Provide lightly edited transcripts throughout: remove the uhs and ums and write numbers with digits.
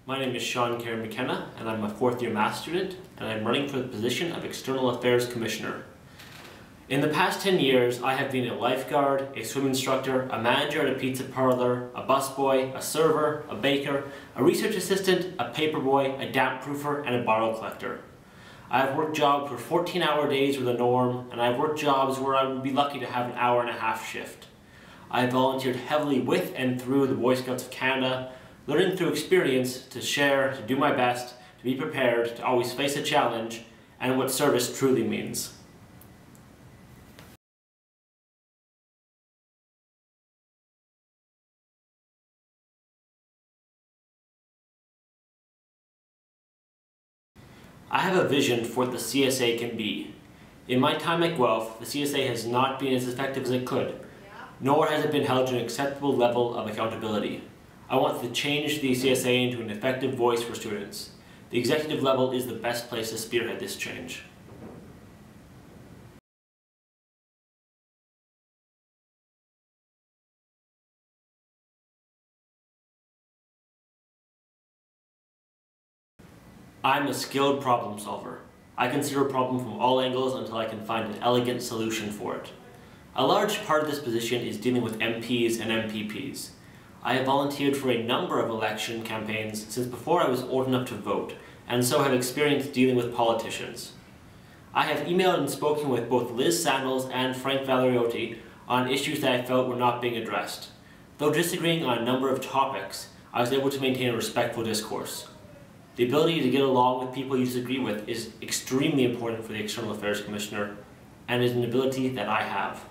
My name is Shaun Karey McKenna, and I'm a fourth-year math student, and I'm running for the position of External Affairs Commissioner. In the past 10 years, I have been a lifeguard, a swim instructor, a manager at a pizza parlor, a busboy, a server, a baker, a research assistant, a paperboy, a damp proofer, and a bottle collector. I have worked jobs where 14-hour days were the norm, and I have worked jobs where I would be lucky to have an hour-and-a-half shift. I have volunteered heavily with and through the Boy Scouts of Canada, learning through experience to share, to do my best, to be prepared, to always face a challenge, and what service truly means. I have a vision for what the CSA can be. In my time at Guelph, the CSA has not been as effective as it could, nor has it been held to an acceptable level of accountability. I want to change the CSA into an effective voice for students. The executive level is the best place to spearhead this change. I'm a skilled problem solver. I consider a problem from all angles until I can find an elegant solution for it. A large part of this position is dealing with MPs and MPPs. I have volunteered for a number of election campaigns since before I was old enough to vote, and so have experience dealing with politicians. I have emailed and spoken with both Liz Sandals and Frank Valeriotti on issues that I felt were not being addressed. Though disagreeing on a number of topics, I was able to maintain a respectful discourse. The ability to get along with people you disagree with is extremely important for the External Affairs Commissioner, and is an ability that I have.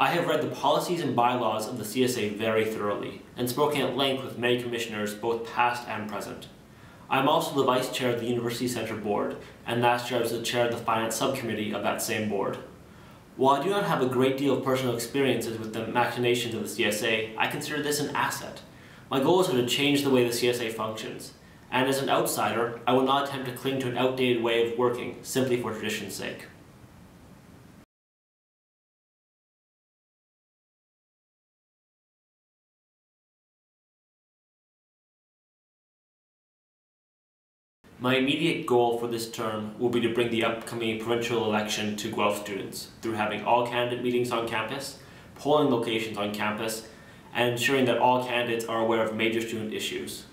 I have read the policies and bylaws of the CSA very thoroughly, and spoken at length with many commissioners, both past and present. I am also the Vice Chair of the University Centre Board, and last year I was the Chair of the Finance Subcommittee of that same board. While I do not have a great deal of personal experiences with the machinations of the CSA, I consider this an asset. My goals are to change the way the CSA functions, and as an outsider, I will not attempt to cling to an outdated way of working simply for tradition's sake. My immediate goal for this term will be to bring the upcoming provincial election to Guelph students through having all candidate meetings on campus, polling locations on campus, and ensuring that all candidates are aware of major student issues.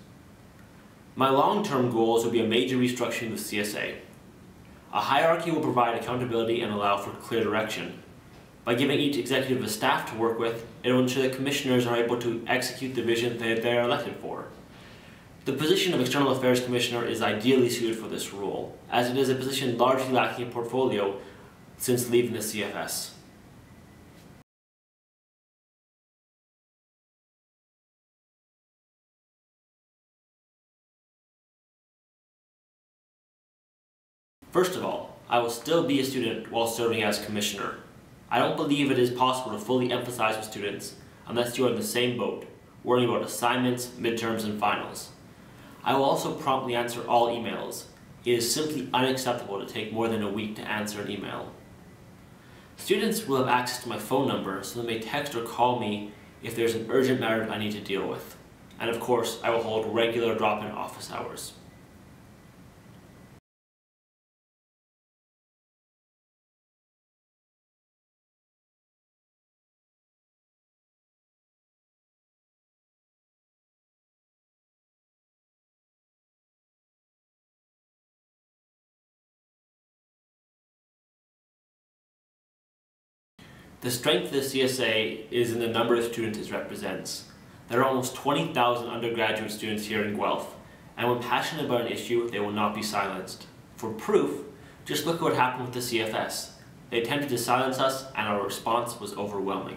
My long-term goals will be a major restructuring of the CSA. A hierarchy will provide accountability and allow for clear direction. By giving each executive a staff to work with, it will ensure that commissioners are able to execute the vision that they are elected for. The position of External Affairs Commissioner is ideally suited for this role, as it is a position largely lacking a portfolio since leaving the CFS. First of all, I will still be a student while serving as Commissioner. I don't believe it is possible to fully empathize with students unless you are in the same boat, worrying about assignments, midterms, and finals. I will also promptly answer all emails. It is simply unacceptable to take more than a week to answer an email. Students will have access to my phone number, so they may text or call me if there's an urgent matter I need to deal with. And of course, I will hold regular drop-in office hours. The strength of the CSA is in the number of students it represents. There are almost 20,000 undergraduate students here in Guelph, and when passionate about an issue, they will not be silenced. For proof, just look at what happened with the CFS. They attempted to silence us, and our response was overwhelming.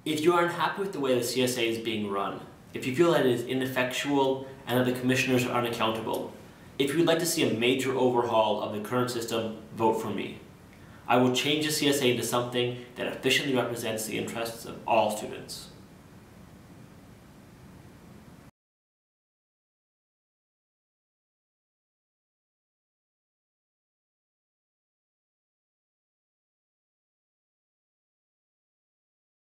If you are unhappy with the way the CSA is being run, if you feel that it is ineffectual and that the commissioners are unaccountable, if you would like to see a major overhaul of the current system, vote for me. I will change the CSA into something that efficiently represents the interests of all students.